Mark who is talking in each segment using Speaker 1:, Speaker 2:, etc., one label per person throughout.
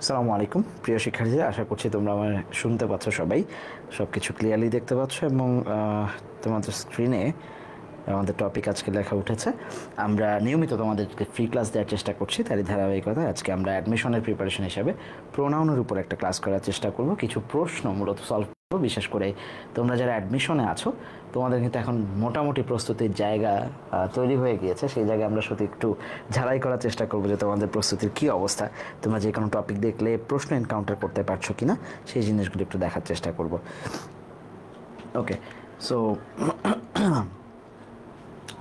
Speaker 1: আসসালামু আলাইকুম প্রিয় শিক্ষার্থীরা, আশা করছি তোমরা আমার শুনতে পাচ্ছ, সবাই সব কিছু ক্লিয়ারলি দেখতে পাচ্ছ এবং তোমাদের স্ক্রিনে আমাদের টপিক আজকে লেখা উঠেছে। আমরা নিয়মিত তোমাদেরকে ফ্রি ক্লাস দেওয়ার চেষ্টা করছি, তারই ধারাবাহিকতা আজকে আমরা অ্যাডমিশনের প্রিপারেশন হিসাবে প্রোনাউনের উপর একটা ক্লাস করার চেষ্টা করব। কিছু প্রশ্ন মূলত সলভ করব, বিশেষ করে তোমরা যারা অ্যাডমিশনে আছো তোমাদের কিন্তু এখন মোটামুটি প্রস্তুতির জায়গা তৈরি হয়ে গিয়েছে। সেই জায়গায় আমরা শুধু একটু ঝালাই করার চেষ্টা করবো যে তোমাদের প্রস্তুতির কী অবস্থা, তোমরা যে কোনো টপিক দেখলে প্রশ্ন এনকাউন্টার করতে পারছো কিনা সেই জিনিসগুলো একটু দেখার চেষ্টা করব। ওকে, সো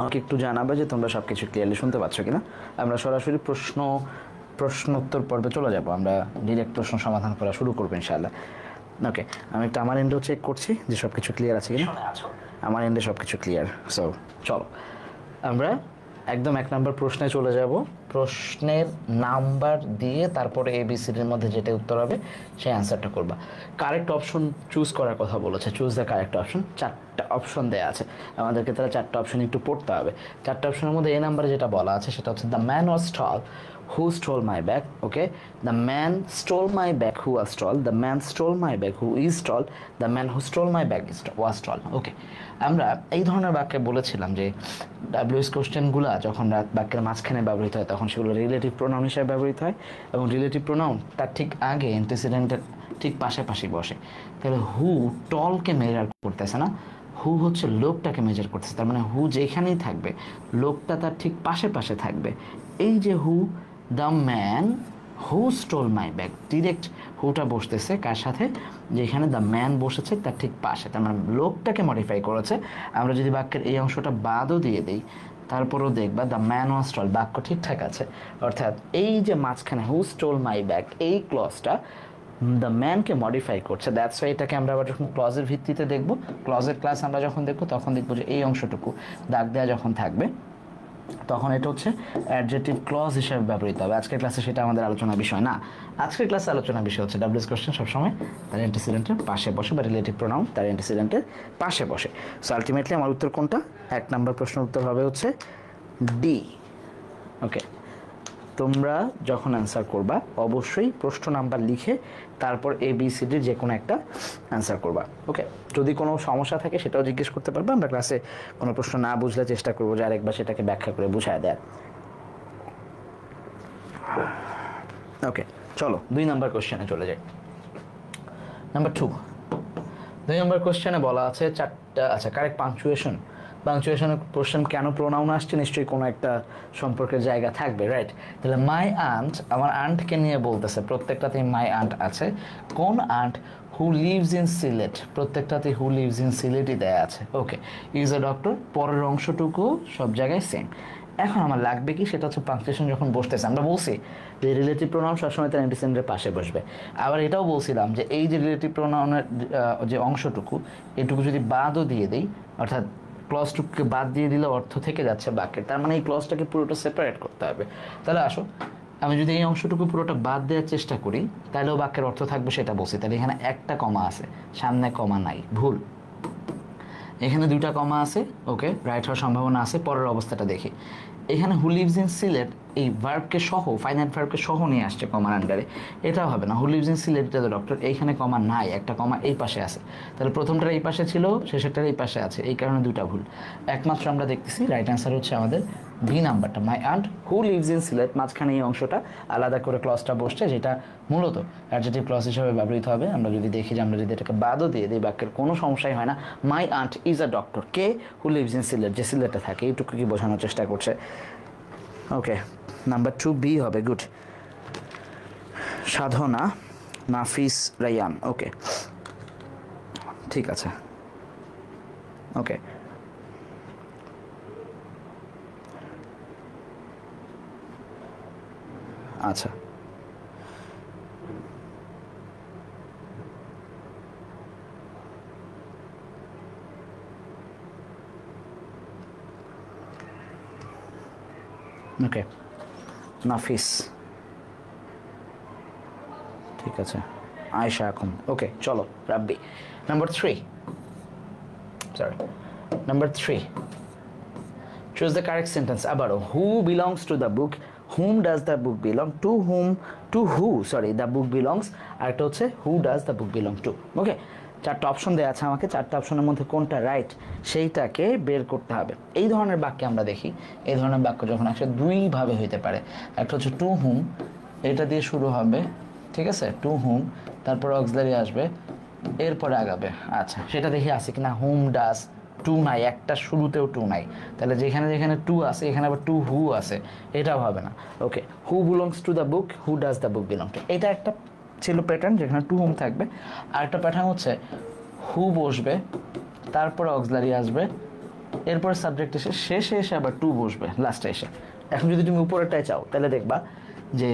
Speaker 1: আমাকে একটু জানাবে যে তোমরা সব কিছু ক্লিয়ারলি শুনতে পাচ্ছ কিনা। আমরা সরাসরি প্রশ্নোত্তর পর্বে চলে যাব, আমরা ডিরেক্ট প্রশ্ন সমাধান করা শুরু করবো ইনশাআল্লাহ। ওকে, আমি একটু আমার এন্ডেও চেক করছি যে সব কিছু ক্লিয়ার আছে কিনা। আমার এন্ডে সব কিছু ক্লিয়ার। সো চলো আমরা একদম 1 নম্বর প্রশ্নে চলে যাব। প্রশ্নের নাম্বার দিয়ে তারপরে ABCDর মধ্যে যেটা উত্তর হবে সেই অ্যান্সারটা করবা। কারেক্ট অপশন চুজ করার কথা বলেছে, চুজ দ্য কারেক্ট অপশন। 4টা অপশন দেওয়া আছে, আমাদেরকে তারা 4টা অপশন একটু পড়তে হবে। 4টা অপশনের মধ্যে এই নাম্বারে যেটা বলা আছে সেটা হচ্ছে the man was tall who stole my bag. Okay, the man stole my bag who was tall, the man stole my bag who is tall, the man who stole my bag was tall. Okay, আমরা এই ধরনের বাক্যে বলেছিলাম যে WS কোশ্চেনগুলো যখন বাক্যের মাঝখানে ব্যবহৃত হয় তখন সেগুলো রিলেটিভ প্রোনাউন হিসেবে ব্যবহৃত হয় এবং রিলেটিভ প্রোনাউন তার ঠিক আগে অ্যান্টিসিডেন্টের ঠিক পাশাপাশি বসে। তাহলে হু টলকে মেজার করতেছে না, হু হচ্ছে লোকটাকে মেজার করতেছে। তার মানে হু যেখানেই থাকবে লোকটা তার ঠিক পাশে পাশে থাকবে। এই যে who, the man who stole my bag, direct হুটা বসতেছে কার সাথে, যেখানে দ্য ম্যান বসেছে তার ঠিক পাশে, তার মানে লোকটাকে মডিফাই করেছে। আমরা যদি বাক্যের এই অংশটা বাদও দিয়ে দিই তারপরেও দেখবা দ্য ম্যান ওয়াজ টল, বাক্য ঠিকঠাক আছে। অর্থাৎ এই যে মাঝখানে হু স্টোল মাই ব্যাগ এই ক্লজটা দ্য ম্যানকে মডিফাই করছে। দ্যাটস ওয়াই এটাকে আমরা আবার যখন ক্লজের ভিত্তিতে দেখব, ক্লজের ক্লাস আমরা যখন দেখব তখন দেখব যে এই অংশটুকু দাগ দেওয়া যখন থাকবে তখন এটা হচ্ছে অ্যাডজেক্টিভ ক্লজ হিসেবে ব্যবহৃত হবে। আজকের ক্লাসে সেটা আমাদের আলোচনার বিষয় না। আজকের ক্লাসে আলোচনার বিষয় হচ্ছে WS কোশ্চেন সবসময় তার অ্যান্টিসিডেন্টের পাশে বসে বা রিলেটিভ প্রোনাউন তার অ্যান্টিসিডেন্টের পাশে বসে। সো আলটিমেটলি আমার উত্তর কোনটা? 1 নম্বর প্রশ্নের উত্তর হবে হচ্ছে ডি। ওকে, তোমরা যখন অ্যান্সার করবা অবশ্যই প্রশ্ন নাম্বার লিখে তারপর ABCDর যে কোনো একটা অ্যান্সার করবা। ওকে, যদি কোনো সমস্যা থাকে সেটাও জিজ্ঞেস করতে পারবে, আমরা ক্লাসে কোনো প্রশ্ন না বুঝলে চেষ্টা করবো যে আরেকবার সেটাকে ব্যাখ্যা করে বুঝায় দেয়। ওকে, চলো 2 নম্বর কোশ্চেনে চলে যাই। নাম্বার 2, 2 নম্বর কোশ্চেনে বলা আছে 4টা, আচ্ছা কারেক্ট পাংচুয়েশনের কোশ্চেন কেন প্রোনাউন আসছে, নিশ্চয়ই কোনো একটা সম্পর্কের জায়গা থাকবে, রাইট? তাহলে মাই আন্ট, আমার আন্টকে নিয়ে বলতেছে, প্রত্যেকটাতেই মাই আন্ট আছে। কোন aunt? Who lives in Sylhet, প্রত্যেকটাতেই হু লিভস ইন সিলেটই দেয়া আছে। ওকে, ইজ এ ডক্টর, পরের অংশটুকু সব জায়গায় সেম। এখন আমার লাগবে কি, সেটা হচ্ছে পাংচুয়েশন যখন বসতেছে আমরা বলছি যে রিলেটিভ প্রোনাউন সবসময় তার অ্যান্টিসিডেন্টের পাশে বসবে। আবার এটাও বলছিলাম যে এই যে রিলেটিভ প্রোনাউনের যে অংশটুকু এটুকু যদি বাদও দিয়ে দেই, অর্থাৎ ক্লজটুকুকে বাদ দিয়ে দিলে অর্থ থেকে যাচ্ছে বাক্যের, তার মানে এই ক্লজটাকে পুরোটা সেপারেট করতে হবে। তাহলে আসো আমি যদি এই অংশটুকু পুরোটা বাদ দেওয়ার চেষ্টা করি তাহলেও বাক্যের অর্থ থাকবে সেটা বলছি। তাহলে এখানে একটা কমা আছে, সামনে কমা নাই, ভুল। এখানে 2টা কমা আছে, ওকে, রাইট হওয়ার সম্ভাবনা আছে। পরের অবস্থাটা দেখি, এখানে হু লিভস ইন সিলেট এই ভার্বকে সহ, ফাইনাইট ভার্বকে সহ নিয়ে আসছে কমার আন্ডারে, এটাও হবে না। হু লিভস ইন সিলেট এটা ডক্টর, এইখানে কমা নাই, একটা কমা এই পাশে আছে। তাহলে প্রথমটার এই পাশে ছিল, শেষেরটার এই পাশে আছে, এই কারণে 2টা ভুল। একমাত্র আমরা দেখতেছি রাইট অ্যান্সার হচ্ছে আমাদের বি নাম্বারটা, my aunt who lives in Sylhet. মাঝখানে এই অংশটা আলাদা করে ক্লজটা বসছে, যেটা মূলত অ্যাডজেক্টিভ ক্লজ হিসেবে ব্যবহৃত হবে। আমরা যদি দেখি যে আমরা যদি এটাকে বাদও দিয়ে দিই বাক্যের কোনো সমস্যাই হয় না। My aunt is a doctor, কে? হু লিভস ইন সিলেট, যে সিলেটে থাকে, এইটুকু কি বোঝানোর চেষ্টা করছে। ওকে, নাম্বার 2B হবে, গুড। সাধনা নাফিস রায়ান, ওকে ঠিক আছে। ওকে, আচ্ছা ওকে, নাফিস ঠিক আছে, আয়েশা এখন। ওকে চলো Rabbi. Number 3, choose the correct sentence. আবারও, who belongs to the book whom does the book belong, to whom, to who sorry the book belongs, আর একটা হচ্ছে who does the book belong to। ওকে, চারটা অপশন দেওয়া আছে আমাকে, চারটা অপশনের মধ্যে কোনটা রাইট সেইটাকে বের করতে হবে। এই ধরনের বাক্যে আমরা দেখি, এই ধরনের বাক্য যখন আসে দুইভাবে হইতে পারে। একটা হচ্ছে টু হুম, এটা দিয়ে শুরু হবে, ঠিক আছে, টু হুম, তারপর অক্সিলারি আসবে, এরপরে আগাবে। আচ্ছা, সেটা দেখি আছে কিনা। হুম ডাজ, টু নাই, একটা শুরুতেও টু নাই, তাহলে যেখানে যেখানে টু আছে এখানে আবার টু হু আছে, এটাও হবে না। Okay, who belongs to the book, who does the book belong to, এটা একটা ছিল প্যাটার্ন যেখানে টু হুম থাকবে। আর একটা প্যাটার্ন হচ্ছে হু বসবে, তারপরে অক্সিলারি আসবে, এরপর সাবজেক্ট এসে শেষে এসে আবার টু বসবে লাস্টে এসে। এখন যদি তুমি উপরেরটায় চাও তাহলে দেখবা যে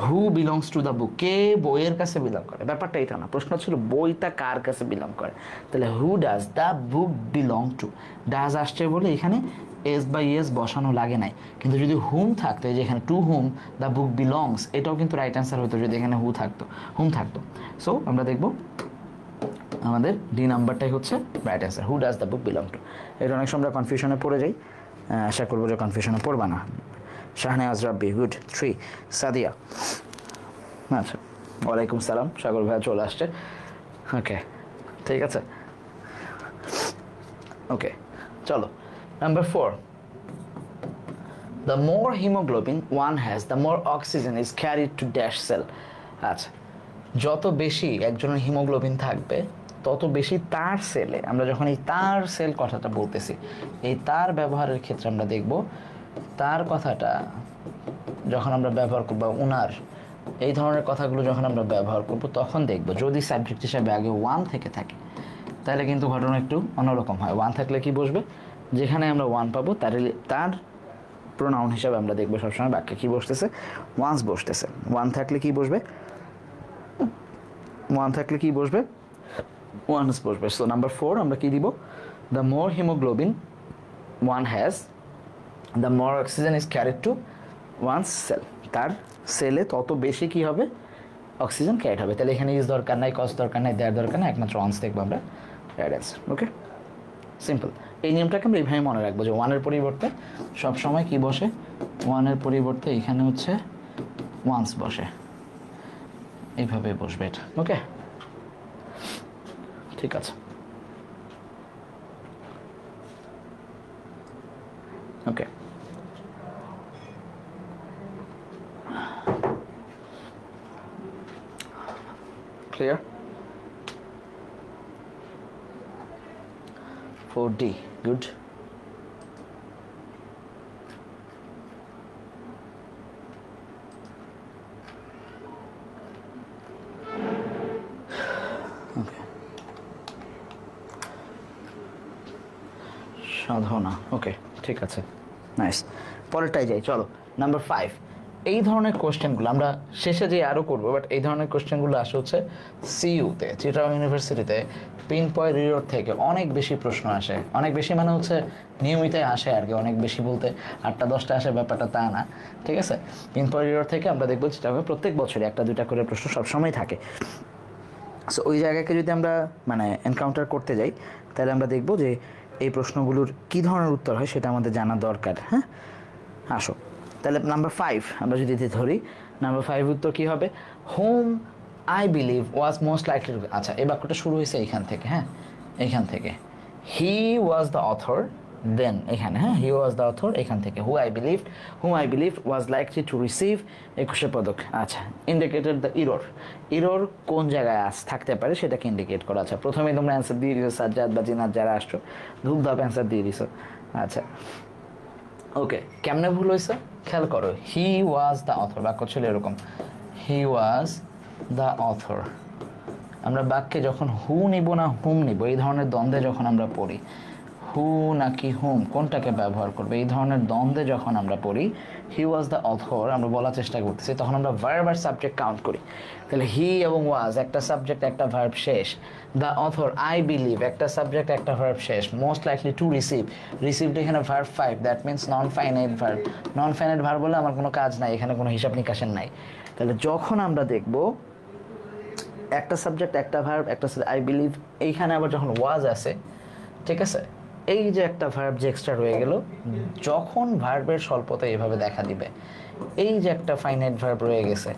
Speaker 1: who belongs to the book, কে বইয়ের কাছে বিলং করে, ব্যাপারটা এটা না, প্রশ্ন ছিল বইটা কার কাছে বিলং করে, তাহলে হু does the book belong two, does আসছে বলে এখানে এস বাই এস বসানো লাগে নাই, কিন্তু যদি হুম থাকতো, যে এখানে to whom the book belongs, এটাও কিন্তু রাইট অ্যান্সার হতো যদি এখানে হুম থাকতো। সো আমরা দেখবো আমাদের ডি নাম্বারটাই হচ্ছে right answer, who does the book belong to. এটা অনেক সময় আমরা কনফিউশনে পড়ে যাই, আশা করবো যে কনফিউশনে পড়বা না। শাহনেওয়াজ রাব্বি, গুড 3। সাদিয়া, আচ্ছা, ওয়ালাইকুম সালাম, সাগর ভাইয়া চলে আসছে। ওকে, ঠিক আছে, ওকে, চলো number 4, the more hemoglobin one has, the more oxygen is carried to dash cell। আচ্ছা, যত বেশি একজনের হিমোগ্লোবিন থাকবে তত বেশি তার সেলে, আমরা যখন এই তার সেল কথাটা বলতেছি, এই তার ব্যবহারের ক্ষেত্রে আমরা দেখব তার কথাটা যখন আমরা ব্যবহার করব, উনার, এই ধরনের কথাগুলো যখন আমরা ব্যবহার করব, তখন দেখব যদি সাবজেক্ট হিসাবে আগে ওয়ান থেকে থাকে তাহলে কিন্তু ঘটনা একটু অন্যরকম হয়। ওয়ান থাকলে কি বসবে, যেখানে আমরা ওয়ান পাবো তার প্রোনাউন হিসাবে আমরা দেখবো সবসময় বাক্যে কি বসতেছে, ওয়ান্স বসতেছে। ওয়ান থাকলে কি বসবে, ওয়ান্স বসবে। সো নাম্বার 4 আমরা কি দিব, the more haemoglobin one has, the more oxygen is carried to one's cell, তার সেলে তত বেশি কি হবে, অক্সিজেন ক্যারিড হবে। তাহলে এখানে ইজ দরকার নাই, কস দরকার নাই, দেয়ার দরকার নাই, একমাত্র ওয়ান্স দেখবো আমরা, রাইট অ্যান্সার। ওকে, সিম্পল। এই নিয়মটাকে আমরা এইভাবে মনে রাখবো যে ওয়ানের পরিবর্তে সবসময় কি বসে, ওয়ানের পরিবর্তে এখানে হচ্ছে ওয়ান্স বসে, এইভাবে বসবে এটা। ওকে, ঠিক আছে, ওকে, ক্লিয়ার। 4D, good. সাধনা, ওকে, ঠিক আছে, নাইস। পরেরটাই যাই, চলো নাম্বার 5। এই ধরনের কোশ্চেনগুলো আমরা শেষে যে আরও করবো, বাট এই ধরনের কোশ্চেনগুলো আসে হচ্ছে সিইউতে, চিটাগং ইউনিভার্সিটিতে পিনপয়েন্ট রিডার থেকে অনেক বেশি প্রশ্ন আসে। অনেক বেশি মানে হচ্ছে নিয়মিতই আসে আর কি, অনেক বেশি বলতে 8টা 10টা আসে ব্যাপারটা তা না, ঠিক আছে। পিনপয়েন্ট রিডার থেকে আমরা দেখবো চিটাগং প্রত্যেক বছরই 1টা 2টা করে প্রশ্ন সবসময় থাকে। সো ওই জায়গাকে যদি আমরা মানে এনকাউন্টার করতে যাই তাহলে আমরা দেখবো যে এই প্রশ্নগুলোর কী ধরনের উত্তর হয় সেটা আমাদের জানা দরকার। হ্যাঁ, আসো তাহলে নাম্বার 5 আমরা যদি ধরি, নাম্বার 5 উত্তর কী হবে, home I believe was most likely. আচ্ছা, এই বাক্যটা শুরু হয়েছে এইখান থেকে, হ্যাঁ, এইখান থেকে, হি ওয়াজ দ্য অথর, দেন এখানে, হ্যাঁ, হি ওয়াজ দ্য অথর, এখান থেকে whom I believe was likely to receive 21 পদক। আচ্ছা, ইন্ডিকেটেড দ্য ইরর কোন জায়গায় থাকতে পারে সেটাকে ইন্ডিকেট করা। আচ্ছা, প্রথমেই তোমরা অ্যান্সার দিয়ে দিছো, সাজ্জাদ বা জিনাত যারা আসছো ধূপধাপ অ্যান্সার দিয়ে দিছো। আচ্ছা, ওকে, কেমনে ভুল হয়েছে খেয়াল করো, হি ওয়াজ দ্য অথর, বাক্য ছিল এরকম, হি ওয়াজ দ্য অথর। আমরা বাক্যে যখন হু নিব না হুম নিব, এই ধরনের দ্বন্দ্বে যখন আমরা পড়ি, হু নাকি হুম কোনটাকে ব্যবহার করবে, এই ধরনের দ্বন্দ্বে যখন আমরা পড়ি, হি ওয়াজ দ্য অথর আমরা বলার চেষ্টা করতেছি, তখন আমরা ভার্ব আর সাবজেক্ট কাউন্ট করি। তাহলে হি এবং ওয়াজ একটা সাবজেক্ট একটা ভার্ব শেষ, দ্য অথর আই বিলিভ একটা সাবজেক্ট একটা ভার্ব শেষ, মোস্ট লাইকলি টু রিসিভড এখানে verb 5, that means non finite verb. Non finite verb বলে আমার কোনো কাজ নাই, এখানে কোনো হিসাব নিকাশের নাই। তাহলে যখন আমরা দেখব একটা সাবজেক্ট একটা ভার্ব একটা আই বিলিভ, এইখানে আবার যখন ওয়াজ আছে, ঠিক আছে, এই যে একটা ভার্ব যে এক্সট্রা রয়ে গেল, যখন ভার্বের স্বল্পতা এভাবে দেখা দিবে, এই যে একটা ফাইনাইট ভার্ব রয়ে গেছে,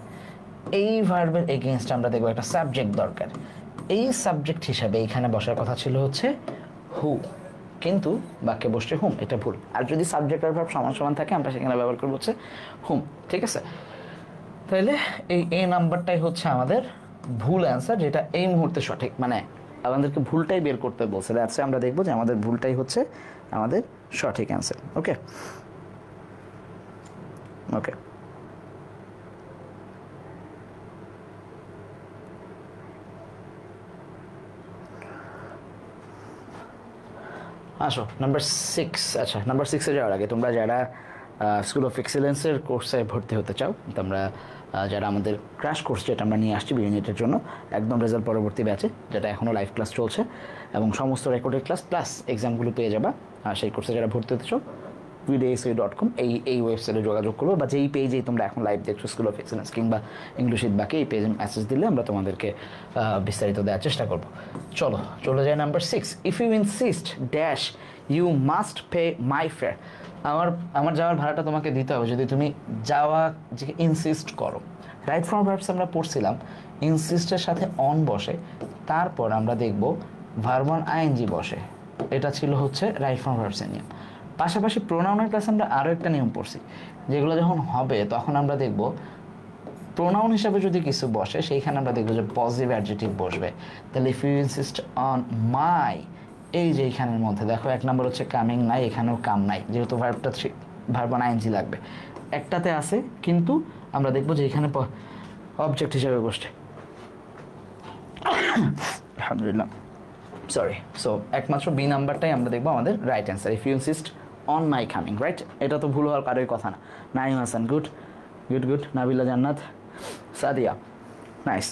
Speaker 1: এই ভার্বের এগেইনস্ট আমরা দেখবো একটা সাবজেক্ট দরকার। এই সাবজেক্ট হিসাবে এইখানে বসার কথা ছিল হচ্ছে হু, কিন্তু বাক্যে বসছে হুম, এটা ভুল। আর যদি সাবজেক্ট আর ভার্ব সমান সমান থাকে আমরা সেখানে ব্যবহার করবো হচ্ছে হুম, ঠিক আছে? তাহলে এই নাম্বারটাই হচ্ছে আমাদের ভুল অ্যান্সার, যেটা এই মুহূর্তে সঠিক, মানে আমাদেরকে ভুলটাই বের করতে বলছে। দ্যাটস আমরা দেখবো যে আমাদের ভুলটাই হচ্ছে আমাদের সঠিক অ্যান্সার। ওকে ওকে, আসো নাম্বার 6। আচ্ছা, নাম্বার 6-এ যাওয়ার আগে তোমরা যারা স্কুল অফ এক্সেলেন্সের কোর্সে ভর্তি হতে চাও, তোমরা যারা আমাদের ক্র্যাশ কোর্স যেটা আমরা নিয়ে আসছি ইউনিটের জন্য একদম রেজাল্ট পরবর্তী ব্যাচে, যেটা এখনও লাইভ ক্লাস চলছে এবং সমস্ত রেকর্ডেড ক্লাস প্লাস এক্সামগুলো পেয়ে যাবা, আর সেই কোর্সে যারা ভর্তি হতে চাও vidasui.com এই ওয়েবসাইটে যোগাযোগ করবো, বা যেই পেজেই তোমরা এখন লাইভ দেখছো স্কুল অফ এক্সেলেন্স কিংবা ইংলিশ বাকি এই পেজে মেসেজ দিলে আমরা তোমাদেরকে বিস্তারিত দেওয়ার চেষ্টা করব। চলে যায় number 6। If you insist dash you must pay my fare. আমার যাওয়ার ভাড়াটা তোমাকে দিতে হবে যদি তুমি যাওয়া যে ইনসিস্ট করো। রাইট ফ্রম ভার্বস আমরা পড়ছিলাম, ইনসিস্টের সাথে অন বসে, তারপর আমরা দেখব ভার্ব অন আইএনজি বসে। এটা ছিল হচ্ছে রাইট ফ্রম ভার্বসের নিয়ম। পাশাপাশি প্রোনাউনের ক্লাসে আমরা আরও একটা নিয়ম পড়ছি, যেগুলো যখন হবে তখন আমরা দেখব প্রোনাউন হিসাবে যদি কিছু বসে সেইখানে আমরা দেখবো যে পজিটিভ অ্যাডজেক্টিভ বসবে। তাহলে if you insist on my, এই যে এইখানের মধ্যে দেখো 1 নম্বর হচ্ছে কামিং নাই, এখানেও কাম নাই, যেহেতু ভার্বটা ভার্ব অন আইএনজি লাগবে। একটাতে আছে কিন্তু আমরা দেখবো যে এখানে অবজেক্ট হিসাবে বসছে। আলহামদুলিল্লাহ, সরি। সো একমাত্র বি নাম্বারটাই আমরা দেখবো আমাদের right answer. If you insist on my coming, right? এটা তো ভুল হওয়ার কারোই কথা না। Naim Hasan, good good good. Nabila Jannat, Sadia, nice.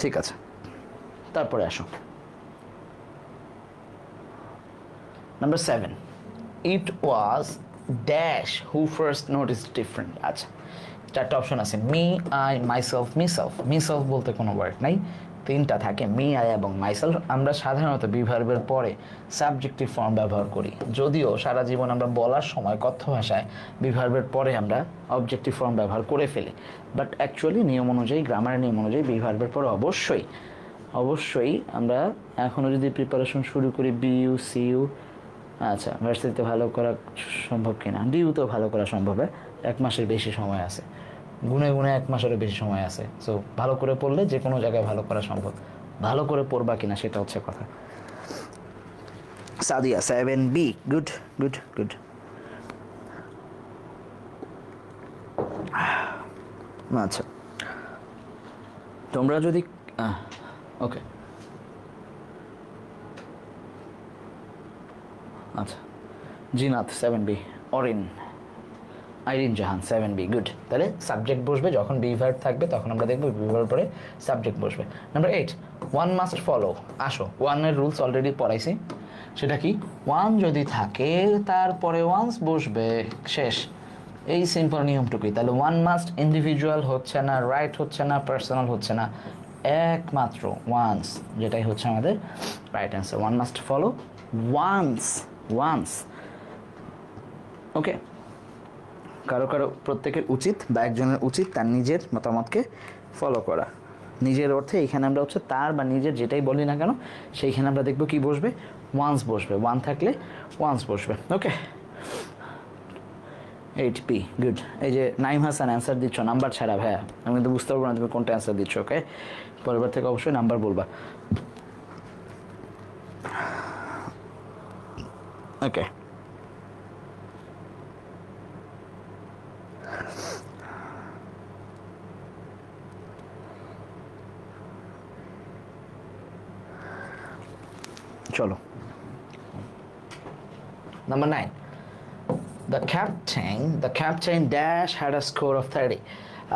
Speaker 1: ঠিক আছে, তারপরে আসো number 7। It was dash who first notice different. আচ্ছা, 4টা অপশন আছে, me, I, myself, myself. Myself বলতে কোনো ওয়ার্ড নাই, 3টা থাকে, মি, আই এবং মাইসেলফ। আমরা সাধারণত বি ভার্বের পরে সাবজেক্টিভ ফর্ম ব্যবহার করি, যদিও সারা জীবন আমরা বলার সময় কথ্য ভাষায় বি ভার্বের পরে আমরা অবজেক্টিভ ফর্ম ব্যবহার করে ফেলি, বাট অ্যাকচুয়ালি নিয়ম অনুযায়ী, গ্রামারের নিয়ম অনুযায়ী বি ভার্বের পরে অবশ্যই আমরা এখনও যদি প্রিপারেশন শুরু করি বিইউ, সিইউ, আচ্ছা ভার্সিটিতে ভালো করা সম্ভব কিনা, ডিউতেও ভালো করা সম্ভব, 1 মাসের বেশি সময় আছে, গুনে 1 মাসেরও বেশি সময় আছে। সো ভালো করে পড়লে যে কোনো জায়গায় ভালো করা সম্ভব। ভালো করে পড়বা কিনা সেটা হচ্ছে কথা। Sadia 7B, good good good. আচ্ছা, তোমরা যদি ওকে, আচ্ছা, জিনাত 7B, অরিন, আইরিন জাহান 7B, গুড। তাহলে সাবজেক্ট বসবে যখন বি ভার্ব থাকবে, তখন আমরা দেখবো বি ভার্বের পরে সাবজেক্ট বসবে। Number 8, one must follow. আসো, ওয়ানের রুলস অলরেডি পড়াইছি। সেটা কি, ওয়ান যদি থাকে তারপরে ওয়ান্স বসবে, শেষ। এই সিম্পল নিয়মটুকুই। তাহলে ওয়ান মাস্ট ইন্ডিভিজুয়াল হচ্ছে না, রাইট হচ্ছে না, পার্সোনাল হচ্ছে না, একমাত্র ওয়ান্স, যেটাই হচ্ছে আমাদের right answer. One must follow once. Okay, কারো প্রত্যেকের উচিত বা একজনের উচিত তার নিজের মতামতকে ফলো করা। নিজের অর্থে এইখানে আমরা হচ্ছে তার বা নিজের যেটাই বলি না কেন সেইখানে আমরা দেখবো কি বসবে, ওয়ান্স বসবে। ওয়ান থাকলে ওয়ান্স বসবে। ওকে, 8B, গুড। এই যে নাইম হাসান অ্যান্সার দিচ্ছ নাম্বার ছাড়া, ভাইয়া আমি কিন্তু বুঝতে পারবো না তুমি কোনটা অ্যান্সার দিচ্ছ। ওকে, পরেরবার থেকে অবশ্যই নাম্বার বলবা। ওকে, চলো number 9। The captain dash had a score of 30.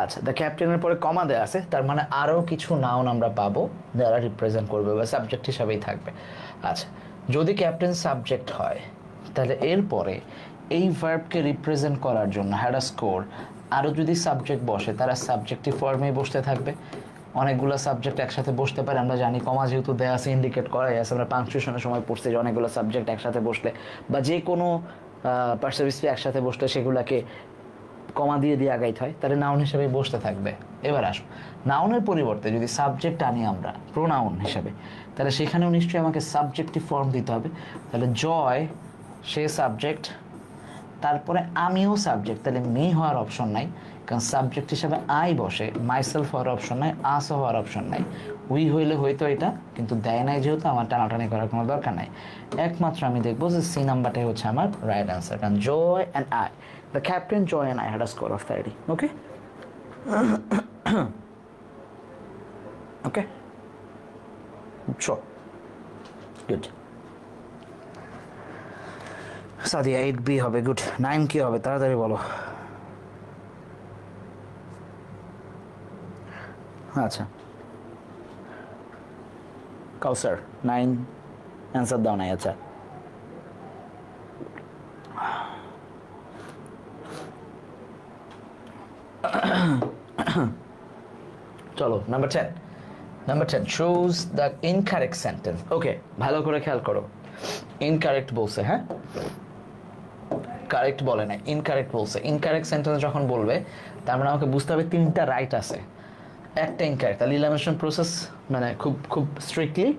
Speaker 1: আচ্ছা, দ্য ক্যাপ্টেনের পরে কমা দেওয়া আছে, তার মানে আরও কিছু নাউন আমরা পাবো যারা রিপ্রেজেন্ট করবে বা সাবজেক্ট হিসাবেই থাকবে। আচ্ছা, যদি ক্যাপ্টেন সাবজেক্ট হয় তাহলে এরপরে এই ভার্বকে রিপ্রেজেন্ট করার জন্য হ্যাড আ স্কোর, আরও যদি সাবজেক্ট বসে তারা সাবজেক্টিভ ফর্মেই বসতে থাকবে। অনেকগুলো সাবজেক্ট একসাথে বসতে পারে, আমরা জানি কমা যেহেতু দেয়া আছে ইন্ডিকেট করাই আছে, আমরা পাংচুয়েশনের সময় পড়ছি যে অনেকগুলো সাবজেক্ট একসাথে বসলে বা যে কোনো পার্সেভিসি একসাথে বসলে সেগুলোকে কমা দিয়ে দিয়ে আগাইতে হয়, তাহলে নাউন হিসেবে বসতে থাকবে। এবার আসো, নাউনের পরিবর্তে যদি সাবজেক্ট আনি আমরা প্রোনাউন হিসাবে, তাহলে সেখানেও নিশ্চয়ই আমাকে সাবজেক্টিভ ফর্ম দিতে হবে। তাহলে জয় সে সাবজেক্ট, তারপরে আমিও সাবজেক্ট, তাহলে মি হওয়ার অপশন নাই, কারণ সাবজেক্ট হিসাবে আই বসে, মাইসেলফ হওয়ার অপশন নাই, আস হওয়ার অপশন নাই। উই হইলে হয়তো এটা, কিন্তু দেয় নাই যেহেতু আমার টানাটানি করার কোনো দরকার নাই। একমাত্র আমি দেখবো যে সি নাম্বারটাই হচ্ছে আমার রাইট অ্যান্সার, কারণ Joy and I, the captain Joy and I had a score of 30. Okay okay sure good. Sadia 8B হবে, গুড। 9 কি হবে তাড়াতাড়ি বলো। আচ্ছা কাউসার 9 অ্যান্সার দাও নাই। আচ্ছা চলো number 10। Number 10 choose the incorrect sentence. Okay ভালো করে খেয়াল করো, ইনকারেক্ট বলছে, হ্যাঁ কারেক্ট বলে না, ইনকারেক্ট বলছে। ইনকারেক্ট সেন্টেন্স যখন বলবে তার মানে আমাকে বুঝতে হবে 3টা রাইট আছে, একটা ইনকারেক্ট। তাহলে ইলামিনেশন প্রসেস মানে খুব খুব স্ট্রিক্টলি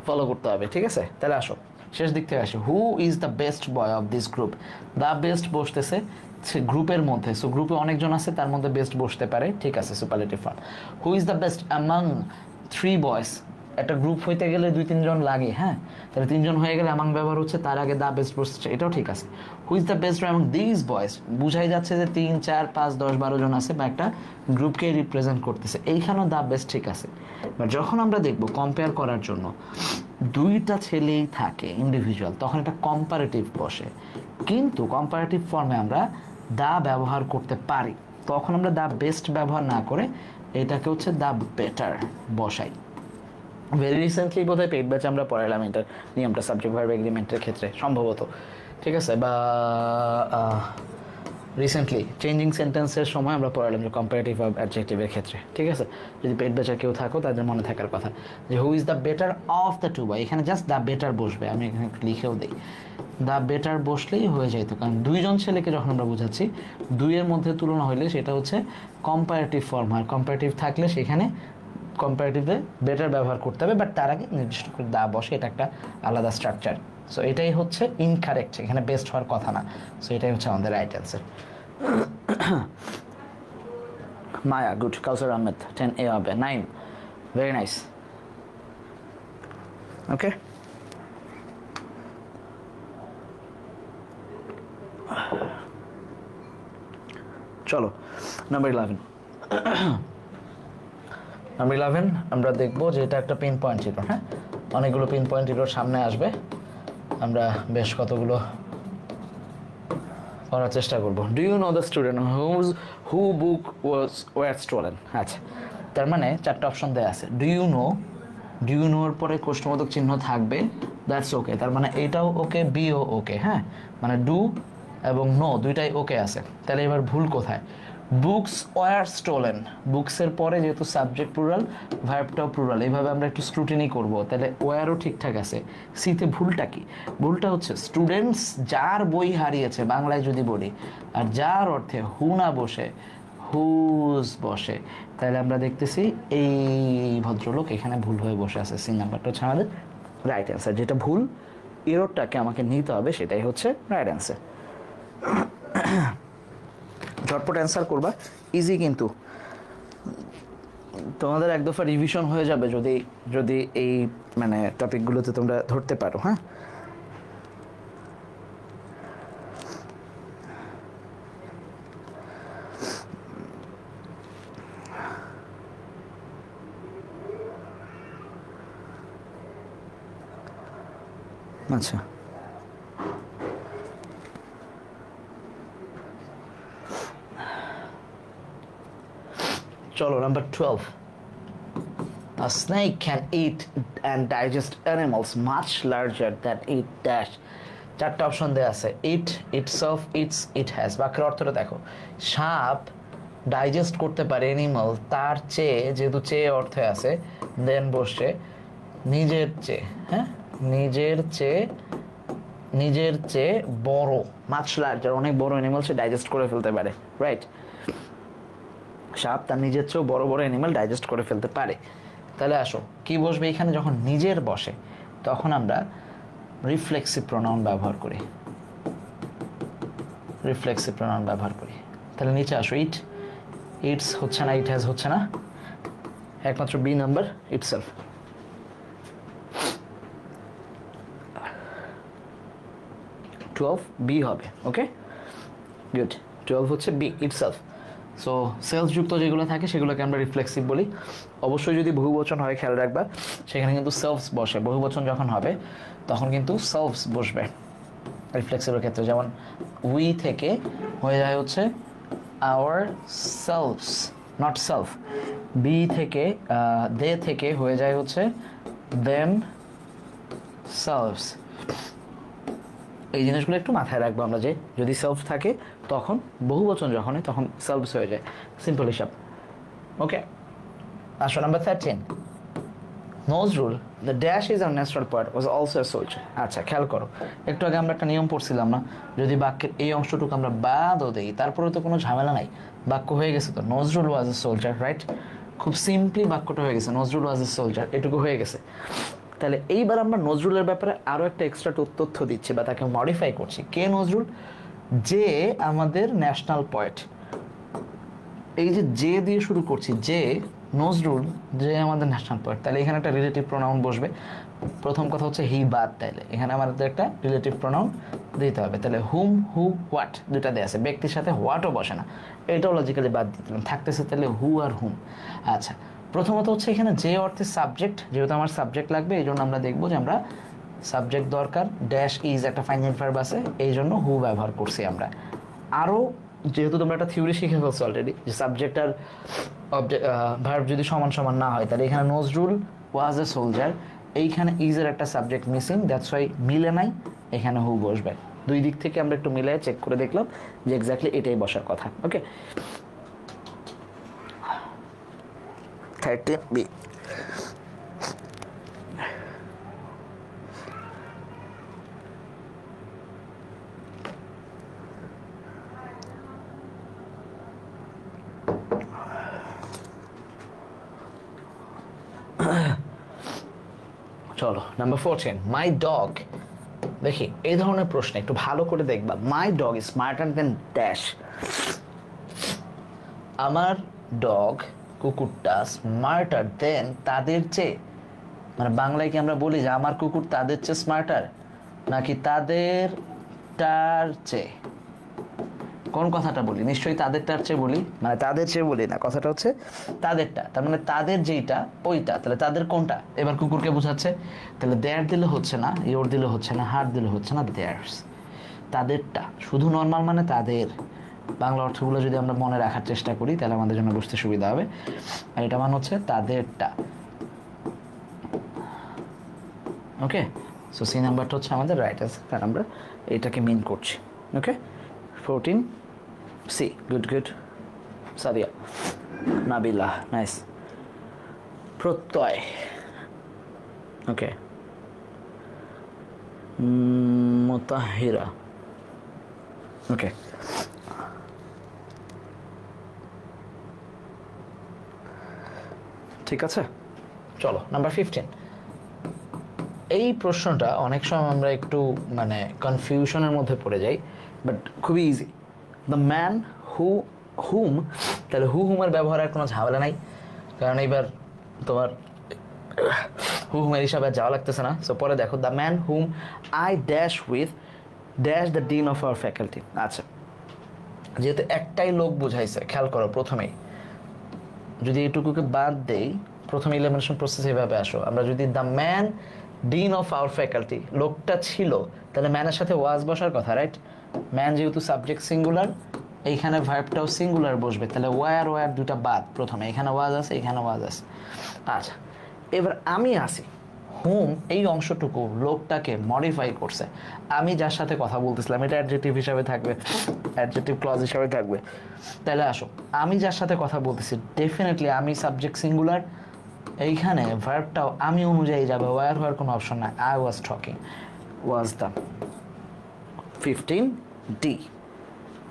Speaker 1: ফলো করতে হবে, ঠিক আছে? তাহলে আসো শেষ দিক থেকে আসো। Who is the best boy of this group? The best বসতেছে গ্রুপের মধ্যে, সো গ্রুপে অনেকজন আছে, তার মধ্যে বেস্ট বসতে পারে, ঠিক আছে, superlative form. Who is the best among 3 boys? একটা গ্রুপ হইতে গেলে 2-3 জন লাগে, হ্যাঁ, তাহলে 3 জন হয়ে গেলে অ্যামাং ব্যবহার হচ্ছে, তার আগে দ্য বেস্ট বসছে, এটাও ঠিক আছে। হু is the best among this boys? বুঝাই যাচ্ছে যে 3, 4, 5, 10, 12 জন আছে বা একটা গ্রুপকে রিপ্রেজেন্ট করতেছে, এইখানেও দ্য বেস্ট ঠিক আছে। বাট যখন আমরা দেখব কম্পেয়ার করার জন্য 2টা ছেলেই থাকে ইন্ডিভিজুয়াল, তখন একটা কম্পারেটিভ বসে, কিন্তু কম্পারেটিভ ফর্মে আমরা দা ব্যবহার করতে পারি, তখন আমরা দা বেস্ট ব্যবহার না করে এটাকে হচ্ছে দা বেটার বসাই। ভেরি রিসেন্টলি বোধহয় পেইড ব্যাচে আমরা পড়ালাম এটার নিয়মটা, সাবজেক্ট ভার্ব এগ্রিমেন্টের ক্ষেত্রে সম্ভবত, ঠিক আছে, বা রিসেন্টলি চেঞ্জিং সেন্টেন্সের সময় আমরা পড়ালাম যে কম্পারেটিভ ভার্ব অ্যাডজেক্টিভের ক্ষেত্রে, ঠিক আছে? যদি পেইড ব্যাচে কেউ থাকো তাদের মনে থাকার কথা যে who is the better of the two boy, এখানে জাস্ট দ্য বেটার বসবে, আমি এখানে লিখেও দিই দ্য বেটার বসলেই হয়ে যেত, কারণ 2 জন ছেলেকে যখন আমরা বোঝাচ্ছি 2 এর মধ্যে তুলনা হইলে সেটা হচ্ছে কম্পারেটিভ ফর্ম, আর কম্পারেটিভ থাকলে সেখানে কম্পারেটিভে বেটার ব্যবহার করতে হবে, বাট তার আগে নির্দিষ্ট করে দা বসে, এটা একটা আলাদা স্ট্রাকচার। সো এটাই হচ্ছে ইনকারেক্ট, এখানে বেস্ট হওয়ার কথা না। সো এটাই হচ্ছে আমাদের রাইট অ্যান্সার। মায়া গুড, কাউসার আহমেদ 10A হবে। 9 ভেরি নাইস। ওকে চলো নাম্বার 11। নাম্বার 11 আমরা দেখবো যে এটা একটা পিন পয়েন্ট ছিল, হ্যাঁ, অনেকগুলো পিন পয়েন্ট এগুলোর সামনে আসবে, আমরা বেশ কতগুলো করার চেষ্টা করবো। Do you know the student who book were stolen? আচ্ছা, তার মানে 4টা অপশন দেওয়া আছে। ডু ইউ নোর পরে প্রশ্নবোধক চিহ্ন থাকবে, দ্যাটস ওকে, তার মানে এটাও ওকে, বিও ওকে, হ্যাঁ, মানে ডু এবং নো দুইটাই ওকে আছে। তাহলে এবার ভুল কোথায়? বুকস ওয়ার স্টোলেন, বুকসের পরে যেহেতু সাবজেক্ট প্লুরাল, ভার্বটাও প্লুরাল, এইভাবে আমরা একটু স্ক্রুটিনি করব, তাহলে ওয়ারও ঠিকঠাক আছে। সিতে ভুলটা কি? ভুলটা হচ্ছে স্টুডেন্টস যার বই হারিয়েছে, বাংলায় যদি বলি, আর যার অর্থে হু না বসে হুজ বসে, তাহলে আমরা দেখতেছি এই ভদ্রলোক এখানে ভুল হয়ে বসে আছে। সি নাম্বারটা হচ্ছে আমাদের রাইট অ্যান্সার। যেটা ভুল এররটাকে আমাকে নিতে হবে, সেটাই হচ্ছে রাইট অ্যান্সার। ঝটপট অ্যান্সার করবা, ইজি, কিন্তু তোমাদের এক দফা রিভিশন হয়ে যাবে যদি যদি এই মানে টপিকগুলোতে তোমরা ধরতে পারো, হ্যাঁ। আচ্ছা চলো number 12। A snake can eat and digest animals much larger than it dash. 4টা অপশন দেওয়া আছে, ইট, ইটসেলফ, ইটস, ইট হ্যাজ। বাক্যের অর্থটা দেখো, সাপ ডাইজেস্ট করতে পারে এনিমাল, তার চেয়ে, যেহেতু চেয়ে অর্থে আছে, দেন বসছে নিজের চেয়ে, হ্যাঁ, নিজের চেয়ে বড়, মাছ লার্জার, অনেক বড় অ্যানিমাল সে ডাইজেস্ট করে ফেলতে পারে, রাইট? সাপ তার নিজের চেয়েও বড় বড় অ্যানিমাল ডাইজেস্ট করে ফেলতে পারে। তাহলে আসো কি বসবে এখানে, যখন নিজের বসে তখন আমরা রিফ্লেক্সিভ প্রোনাউন ব্যবহার করি, তাহলে নিচে আসো, ইটস হচ্ছে না, ইট হ্যাজ হচ্ছে না, একমাত্র বি নাম্বার ইটসেলফ। 12 বি হবে, ওকে গুড। 12 হচ্ছে বি ইটসেলফ। সো সেলস যুক্ত যেগুলো থাকে সেগুলোকে আমরা রিফ্লেক্সিভ বলি। অবশ্যই যদি বহুবচন হয় খেয়াল রাখবা, সেখানে কিন্তু সেলফস বসে। বহুবচন যখন হবে তখন কিন্তু সেলফস বসবে রিফ্লেক্সিভের ক্ষেত্রে। যেমন উই থেকে হয়ে যায় হচ্ছে ourselves, not self. Be থেকে দে থেকে হয়ে যায় হচ্ছে দেম সেলফস। এই জিনিসগুলো একটু মাথায় রাখবো আমরা, যে যদি সেলফ থাকে তখন বহুবচন যখন হয় তখন সেলফস হয়ে যায়, সিম্পল হিসাব। ওকে, আসো number 13, Nazrul the dash is a natural point was also a soldier. আচ্ছা খেয়াল করো, একটু আগে আমরা একটা নিয়ম পড়ছিলাম না, যদি বাক্যের এই অংশটুকু আমরা বাদও দেই তারপরে তো কোনো ঝামেলা নাই, বাক্য হয়ে গেছে তো, নজরুল ওয়াজ এ সোলজার, রাইট? খুব সিম্পলি বাক্যটা হয়ে গেছে, নজরুল ওয়াজ এ সোলজার, এটুকু হয়ে গেছে। তাহলে এইবার আমরা নজরুলের ব্যাপারে আরও একটা এক্সট্রা তথ্য দিচ্ছি বা তাকে মডিফাই করছি। কে নজরুল? যে আমাদের ন্যাশনাল পোয়েট। এই যে দিয়ে শুরু করছি, যে নজরুল যে আমাদের ন্যাশনাল পোয়েট, তাহলে এখানে একটা রিলেটিভ প্রোনাউন বসবে। প্রথম কথা হচ্ছে হি বাদ, তাইলে এখানে আমাদের একটা রিলেটিভ প্রোনাউন দিতে হবে। তাহলে হুম, হু, হোয়াট দুটা দেওয়া আছে, ব্যক্তির সাথে হোয়াটও বসে না, এটাও লজিক্যালি বাদ দিতে থাকতেছে তাহলে হু আর হুম। আচ্ছা, প্রথমত হচ্ছে এখানে যে অর্থে সাবজেক্ট, যেহেতু আমার সাবজেক্ট লাগবে এই জন্য আমরা দেখবো যে আমরা সাবজেক্ট দরকার, ড্যাশ ইজ একটা ফাইনাল ভার্ব আছে, এই জন্য হু ব্যবহার করছি আমরা। আরও যেহেতু তোমরা একটা থিওরি শিখে ফেলছো অলরেডি, যে সাবজেক্ট আর ভার্ব যদি সমান সমান না হয়, তাহলে এখানে নজরুল ওয়াজ এ সোলজার, এইখানে ইজের একটা সাবজেক্ট মিসিং, দ্যাটস ওয়াই মিলে নাই, এখানে হু বসবে। দুই দিক থেকে আমরা একটু মিলাই চেক করে দেখলাম যে এক্স্যাক্টলি এটাই বসার কথা। ওকে, 13B, চলো নাম্বার 14, মাই ডগ। দেখি এই ধরনের প্রশ্ন একটু ভালো করে দেখবা। মাই dog is smarter than dash. আমার ডগ, কুকুরটা, স্মার্টার দেন তাদের চেয়ে, মানে বাংলায় কি আমরা বলি যে আমার কুকুর তাদের চেয়ে স্মার্টার, নাকি তাদেরটার চেয়ে? কোন কথাটা বলি? নিশ্চয়ই তাদেরটার চেয়ে বলি, মানে তাদের চেয়ে বলি না, কথাটা হচ্ছে তাদেরটা, তার মানে তাদের যেইটা ওইটা, তাহলে তাদের কোনটা এবার কুকুরকে বোঝাচ্ছে। তাহলে দেয়ার দিলে হচ্ছে না, ইয়োর দিলে হচ্ছে না, হার দিলে হচ্ছে না, দেয়ার্স, তাদেরটা। শুধু নর্মাল মানে তাদের, বাংলা অর্থগুলো যদি আমরা মনে রাখার চেষ্টা করি তাহলে আমাদের জন্য বুঝতে সুবিধা হবে। আর এটা মানে হচ্ছে তাদেরটা। ওকে, সো সি নাম্বারটা হচ্ছে আমাদের রাইট অ্যান্সার, কারণ আমরা এটাকে মিন করছি। Okay, 14 C, good good. Sadia, Nabila, nice. Pratyay, okay, মুতাহিরা, ওকে। ঠিক আছে, চলো নাম্বার 15। এই প্রশ্নটা অনেক সময় আমরা একটু মানে কনফিউশনের মধ্যে পড়ে যাই, বাট খুবই ইজি। দ্য ম্যান হুম, তাহলে হুমের ব্যবহারের কোনো ঝামেলা নাই, কারণ এইবার তোমার হুমের হিসাবে যাওয়া লাগতেছে না। সো পরে দেখো, the man hmm I dash with dash the dean of our faculty. আচ্ছা, যেহেতু একটাই লোক বুঝাইছে, খেয়াল করো প্রথমেই যদি এইটুকুকে বাদ দেই, প্রথমে ইলিমিনেশন প্রসেস এভাবে আসো। আমরা যদি the man dean of our faculty, লোকটা ছিল, তাহলে ম্যানের সাথে ওয়াজ বসার কথা, রাইট? ম্যান যেহেতু সাবজেক্ট সিঙ্গুলার, এইখানে ভার্বটাও সিঙ্গুলার বসবে, তাহলে ওয়ার দুটা বাদ। প্রথমে এখানে ওয়াজ আছে, এখানে ওয়াজ আছে। আচ্ছা, এবার আমি আসি হুম এই অংশটুকু লোকটাকে মডিফাই করছে। আমি যার সাথে কথা বলতেছিলাম এটা অ্যাডজেক্টিভ হিসাবে থাকবে, অ্যাডজেক্টিভ ক্লজ হিসাবে থাকবে। তাহলে আসো, আমি যার সাথে কথা বলতেছি ডেফিনেটলি আমি সাবজেক্ট সিঙ্গুলার, এইখানে ভার্বটাও আমি অনুযায়ী যাবে, ওয়ার হওয়ার কোনো অপশন নাই। I was talking, was the 15D।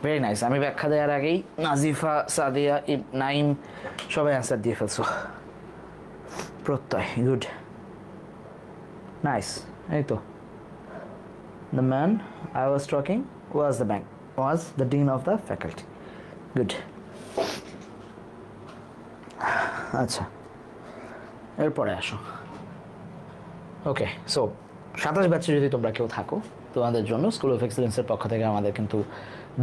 Speaker 1: Very nice. আমি ব্যাখ্যা দেওয়ার আগেই নাজিফা, সাদিয়া, নাইম সবাই অ্যান্সার দিয়ে ফেলছো। প্রত্যয়, গুড, নাইস। এই তো, the man I was talking was the bank was the dean of the faculty. Good. আচ্ছা, এরপরে আসো। ওকে, সো 27 ব্যাচে যদি তোমরা কেউ থাকো, তোমাদের জন্য স্কুল অফ এক্সেলেন্সের পক্ষ থেকে আমাদের কিন্তু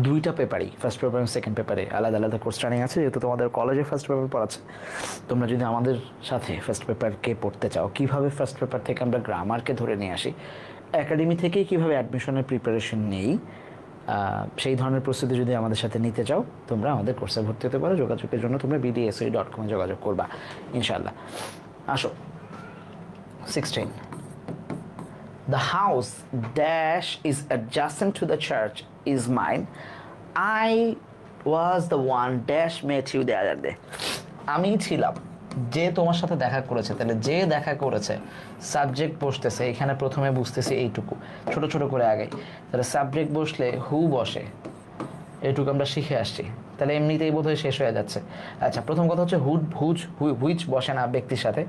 Speaker 1: 2টা পেপারই, ফার্স্ট পেপার এবং সেকেন্ড পেপারে আলাদা আলাদা কোর্স ট্রেনিং আছে। যেহেতু তোমাদের কলেজে ফার্স্ট পেপার পড়াচ্ছে, তোমরা যদি আমাদের সাথে ফার্স্ট পেপারকে পড়তে চাও, কীভাবে ফার্স্ট পেপার থেকে আমরা গ্রামারকে ধরে নিয়ে আসি, একাডেমি থেকেই কীভাবে অ্যাডমিশনের প্রিপারেশন নেই, সেই ধরনের প্রস্তুতি যদি আমাদের সাথে নিতে চাও, তোমরা আমাদের কোর্সে ভর্তি hতে পারো। যোগাযোগের জন্য তোমরা bdsoi.com যোগাযোগ করবা ইনশাআল্লাহ। আসো 16, the house dash is adjacent to the church is mine. I was the one dash met you the other day. আমি ছিলাম যে তোমার সাথে দেখা করেছে। তাহলে যে দেখা করেছে, সাবজেক্ট বসতেছে এখানে, প্রথমে বুঝতেছি এইটুকু ছোট ছোট করে আগে। তাহলে সাবজেক্ট বসলে হু বসে, এইটুকু আমরা শিখে আসছি। তাহলে এমনিতেই বোধহয় শেষ হয়ে যাচ্ছে। আচ্ছা, প্রথম কথা হচ্ছে হুইচ বসে না ব্যক্তির সাথে,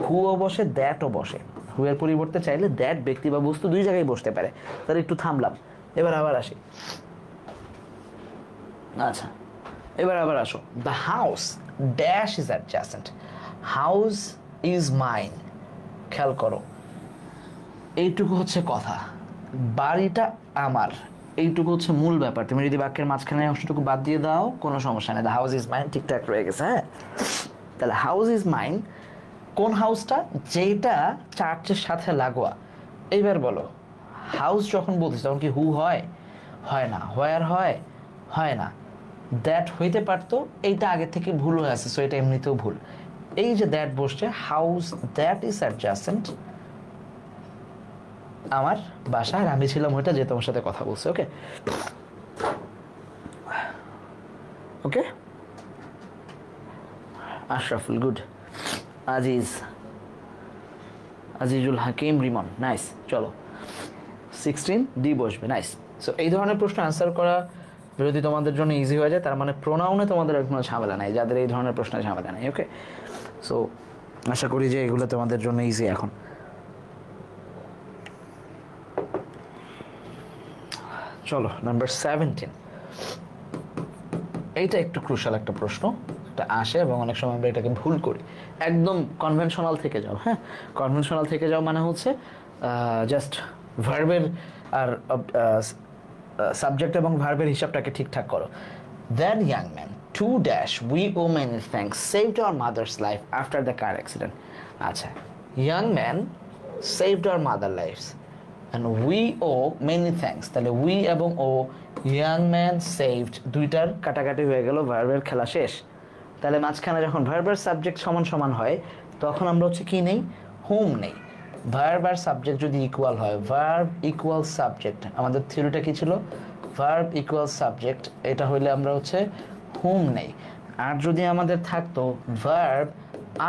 Speaker 1: হুও বসে, দ্যাটও বসে। হুয়ের পরিবর্তে চাইলে দ্যাট ব্যক্তি বা বস্তু দুই জায়গায় বসতে পারে। তাহলে একটু থামলাম, এবার আবার আসি। আচ্ছা, এবার আবার আসো। The house dash is adjacent, house is mine. খেয়াল করো, এইটুকু হচ্ছে কথা, বাড়িটা আমার, এইটুকু হচ্ছে মূল ব্যাপার। তুমি যদি বাক্যের মাঝখানে অংশটুকু বাদ দিয়ে দাও কোনো সমস্যা নেই, দ্য হাউস ইজ মাইন ঠিকঠাক রয়ে গেছে। হ্যাঁ, তাহলে হাউস ইজ মাইন, কোন হাউসটা? যেটা চার্চের সাথে লাগোয়া। এইবার বলো, হাউস যখন বলতেছি তখন কি হু হয়? হয় না। হোয়ার হয়? হয় না। দ্যাট হইতে পারতো, এইটা আগে থেকে ভুল হয়ে আছে, সো এটা এমনিতেও ভুল। এই যে দ্যাট বসছে, হাউস দ্যাট ইজ অ্যাডজাসেন্ট আমার বাসা, আর আমি ছিলাম ওইটা যে তোমার সাথে কথা বলছে। ওকে ওকে, আশরাফুল, গুড। আজিজুল হাকিম, রিমন, নাইস। চলো 16D বসবে, নাইস। সো এই ধরনের প্রশ্ন আনসার করা যদি তোমাদের জন্য ইজি হয়ে যায়, তার মানে প্রোনাউনে তোমাদের কোনো ঝামেলা নাই, যাদের এই ধরনের প্রশ্নের ঝামেলা নাই। ওকে, সো আশা করি যে এগুলো তোমাদের জন্য ইজি। এখন চলো নাম্বার 17। এইটা একটু ক্রুশাল একটা প্রশ্ন, এটা আসে এবং অনেক সময় আমরা এটাকে ভুল করি। একদম কনভেনশনাল থেকে যাও। হ্যাঁ, কনভেনশনাল থেকে যাও মানে হচ্ছে জাস্ট ভার্বের আর সাবজেক্ট এবং ভার্বের হিসাবটাকে ঠিকঠাক করো। That young man to dash we owe many thanks saved our mother's life after the car accident. আচ্ছা, young man saved our mother lifes and we owe many thanks। তাহলে উই এবং owe, young man saved, দুইটার কাটাকাটি হয়ে গেল, ভার্বের খেলা শেষ। তাহলে মাঝখানে যখন ভার্ব আর সাবজেক্ট সমান সমান হয়, তখন আমরা হচ্ছে কি নেই? হুম নেই। ভার্ব আর সাবজেক্ট যদি ইকুয়াল হয়, ভার্ব ইকুয়াল সাবজেক্ট, আমাদের থিওরিটা কি ছিল? ভার্ব ইকুয়াল সাবজেক্ট, এটা হইলে আমরা হচ্ছে হুম নেই। আর যদি আমাদের থাকতো ভার্ব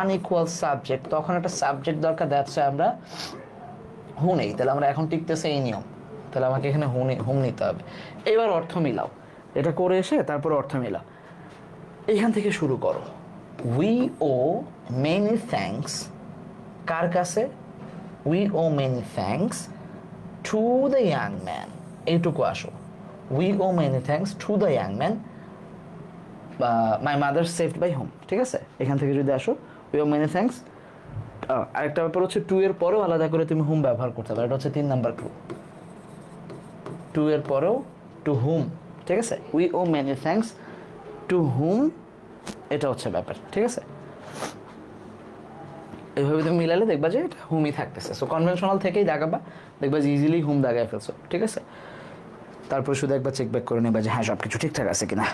Speaker 1: আনইকুয়াল সাবজেক্ট, তখন একটা সাবজেক্ট দরকার, দ্যাটস আমরা হু নেই। তাহলে আমরা এখন টিকতেছে এই নিয়ম, তাহলে আমাকে এখানে হুম নিতে হবে। এবার অর্থ মিলাও, এটা করে এসে তারপরে অর্থ মিলাও। এখান থেকে শুরু করো। উই ও মেনি থ্যাঙ্কস কার কাছে? We owe many thanks to the young man, এইটুকু আসো। We owe many thanks to the young man my mother saved by home. ঠিক আছে, এখান থেকে যদি আসো, উই ও মেনি থ্যাঙ্কস। আরেকটা ব্যাপার হচ্ছে টু এর পরেও আলাদা করে তুমি হুম ব্যবহার করতে পারো, এটা হচ্ছে 3 নাম্বার ক্লু। টু এর পরেও টু হুম, ঠিক আছে, we owe many thanks to whom, এটা হচ্ছে ব্যাপার। ঠিক আছে, এইভাবে তুমি মিলালে দেখবা যে এটা হুমই থাকতেছে। সো কনভেনশনাল থেকেই দাগাবা, দেখবা যে ইজিলি হুম দাগায় ফেলছো। ঠিক আছে, তারপর শুধু একবার চেক ব্যাক করে নেবা যে হ্যাঁ সব কিছু ঠিকঠাক আছে কিনা।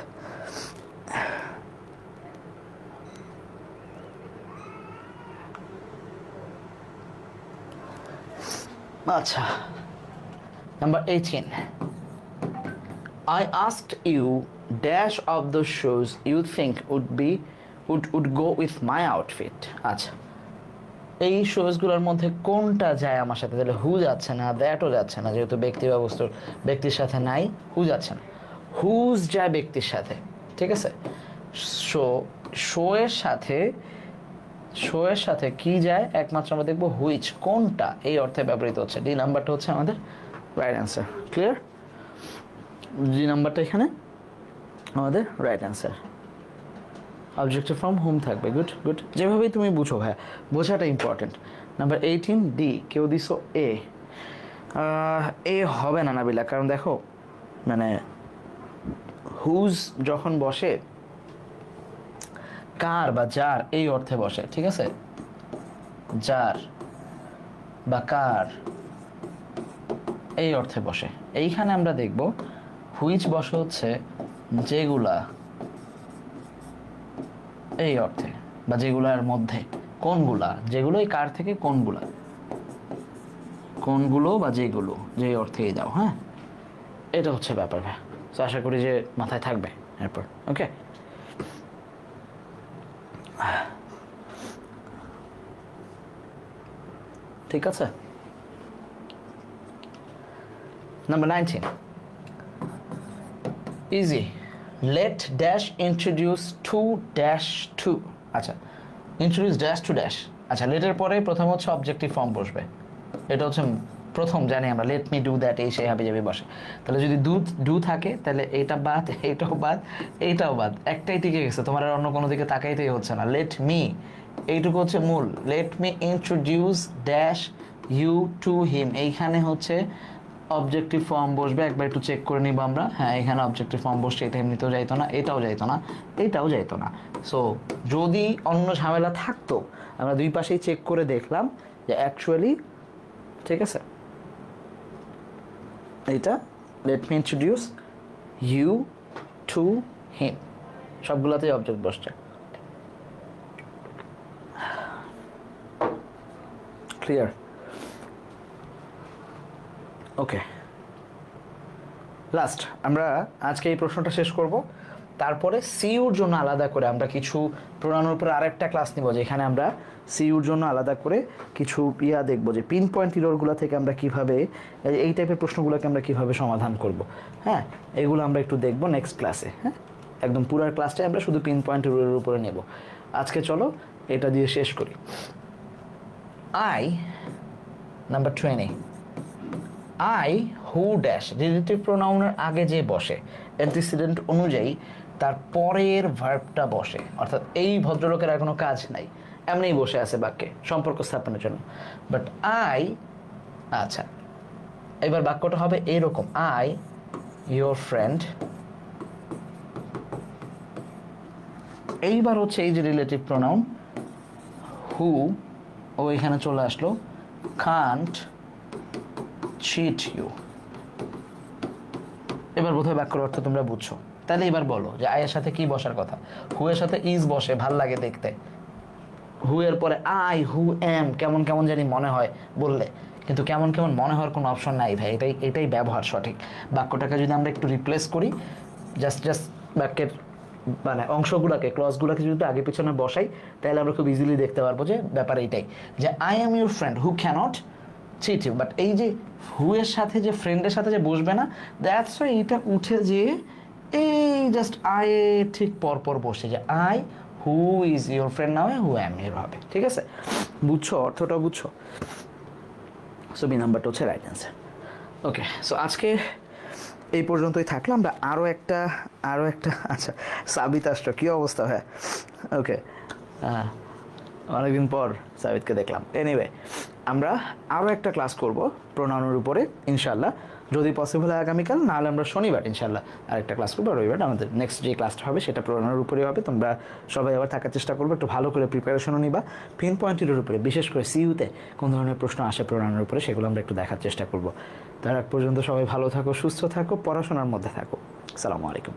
Speaker 1: আচ্ছা, number 18, I asked you dash of the shoes you think would go with my outfit. আচ্ছা, এই শোজগুলোর মধ্যে কোনটা যায় আমার সাথে? তাহলে হু যাচ্ছে না, দ্যাটও যাচ্ছে না, যেহেতু ব্যক্তি বা বস্তুর ব্যক্তির সাথে নাই, হু যাচ্ছে না। হুজ যায় ব্যক্তির সাথে, ঠিক আছে। শো এর সাথে কি যায়? একমাত্র আমরা দেখবো হুইচ, কোনটা এই অর্থে ব্যবহৃত হচ্ছে। ডি নাম্বারটা হচ্ছে আমাদের রাইট অ্যান্সার। ক্লিয়ার? ডি নাম্বারটা এখানে আমাদের রাইট অ্যান্সার। অবজেক্টিভ ফর্ম হুম থাকবে। গুড গুড, যেভাবেই তুমি বুঝো ভাই, বোঝাটা ইম্পর্টেন্ট। নাম্বার 18 ডি, কেউ দিছো এ হবে না নাবিলা, কারণ দেখো মানে হুজ যখন বসে কার বা যার এই অর্থে বসে, ঠিক আছে, যার বা কার এই অর্থে বসে। এইখানে আমরা দেখব হুইচ বসে হচ্ছে যেগুলা এই অর্থে, বা যেগুলার মধ্যে, কোনগুলা, যেগুলো এই কার থেকে কোনগুলো বা যেগুলো, যে অর্থেই দাও। হ্যাঁ, এটা হচ্ছে ব্যাপার ভাই। তো আশা করি যে মাথায় থাকবে এরপর। ওকে, ঠিক আছে। Number 19, easy, let dash introduce to dash to. আচ্ছা, ইন্ট্রোডিউস ড্যাশ টু ড্যাশ। আচ্ছা, লেটের পরে প্রথম হচ্ছে অবজেক্টিভ ফর্ম বসবে, এটা হচ্ছে প্রথম জানি আমরা, লেট মি ডু দ্যাট, এই সেই হাবি যাবে বসে। তাহলে যদি ডু থাকে তাহলে এইটা বাদ, এইটাও বাদ, এইটাও বাদ, একটাই টিকে গেছে, তোমার আর অন্য কোনো দিকে তাকাইতেই হচ্ছে না। লেট মি, এইটুকু হচ্ছে মূল। Let me introduce dash you to him, এইখানে হচ্ছে অবজেক্টিভ ফর্ম বসবে। একবার একটু চেক করে নিব আমরা। হ্যাঁ, এখানে অবজেক্টিভ ফর্ম বসছে, এটা এমনিতেও যাইতো না, এটাও যাইতো না, এটাও যাইতো না। সো যদি অন্য ঝামেলা থাকতো, আমরা দুই পাশেই চেক করে দেখলাম যে অ্যাকচুয়ালি ঠিক আছে, এটা let me introduce you to him, সবগুলোতেই অবজেক্ট বসছে। ক্লিয়ার? ওকে, লাস্ট আমরা আজকে এই প্রশ্নটা শেষ করব। তারপরে সিইউর জন্য আলাদা করে আমরা কিছু প্রোনাউনের উপরে আরেকটা ক্লাস নিব, যেখানে আমরা সিইউর জন্য আলাদা করে কিছু দেখব, যে পিন পয়েন্ট ইররগুলো থেকে আমরা কিভাবে এই টাইপের প্রশ্নগুলোকে আমরা কিভাবে সমাধান করব। হ্যাঁ, এগুলো আমরা একটু দেখব নেক্সট ক্লাসে। হ্যাঁ, একদম পুরো ক্লাসটাই আমরা শুধু পিন পয়েন্ট ইররের উপরে নেব। আজকে চলো এটা দিয়ে শেষ করি। Number 20, I who dash, relative প্রোনাউনের আগে যে বসে অ্যান্টিসিডেন্ট অনুযায়ী তার পরের ভার্বটা বসে, অর্থাৎ এই ভদ্রলোকের আর কোনো কাজ নাই, এমনিই বসে আছে বাক্যে সম্পর্ক স্থাপনের জন্য। বাট আচ্ছা, এবার বাক্যটা হবে এরকম, আই ইয়োর ফ্রেন্ড, এইবার হচ্ছে এই যে রিলেটিভ প্রোনাউন হু, ও এখানে চলে আসলো, কান্ট চিট ইউ। এবার বোধহয় বাক্যের অর্থ তোমরা বুঝছো। তাহলে এবার বলো যে আয়ের সাথে কি বসার কথা? হু এর সাথে ইজ বসে, ভাল লাগে দেখতে। হু এর পরে আই, হু এম, কেমন কেমন জানি মনে হয় বললে, কিন্তু কেমন কেমন মনে হওয়ার কোনো অপশন নাই ভাই, এটাই ব্যবহার সঠিক। বাক্যটাকে যদি আমরা একটু রিপ্লেস করি, জাস্ট বাক্যের মানে অংশগুলোকে, ক্লজগুলোকে যদি আগে পিছনে বসাই, তাহলে আমরা খুব ইজিলি দেখতে পারবো যে ব্যাপার এইটাই, যে I am your friend who cannot cheat you. But এই যে হু এর সাথে যে ফ্রেন্ডের সাথে যে বসবে না, দ্যাটস ওয়াই এটা উঠে যে এই জাস্ট আই ঠিক পরপর বসে, যে I who is your friend না হয়ে হু অ্যাম ইউর হবে। ঠিক আছে, বুঝছো? অর্থটা বুঝছো? সো বি নাম্বারটা হচ্ছে রাইট অ্যান্সার। ওকে, সো আজকে এই পর্যন্তই থাকলো। আমরা আরও একটা আচ্ছা, সাবিত আসলো, কী অবস্থা? হ্যাঁ, ওকে, অনেকদিন পর সাবিতকে দেখলাম। এনিওয়ে, আমরা আরও একটা ক্লাস করব প্রোনাউনের উপরে ইনশাল্লাহ, যদি পসিবল হয় আগামীকাল, নাহলে আমরা শনিবার ইনশাল্লাহ আরেকটা ক্লাস করবো। রবিবার আমাদের নেক্সট যে ক্লাসটা হবে সেটা প্রোনাউনের উপরেই হবে। তোমরা সবাই আবার থাকার চেষ্টা করবো, একটু ভালো করে প্রিপারেশনও নিবা। পিন পয়েন্টের উপরে, বিশেষ করে সিইউতে কোন ধরনের প্রশ্ন আসে প্রোনাউনের উপরে, সেগুলো আমরা একটু দেখার চেষ্টা করবো। তার আগ পর্যন্ত সবাই ভালো থাকো, সুস্থ থাকো, পড়াশোনার মধ্যে থাকো। আসসালামু আলাইকুম।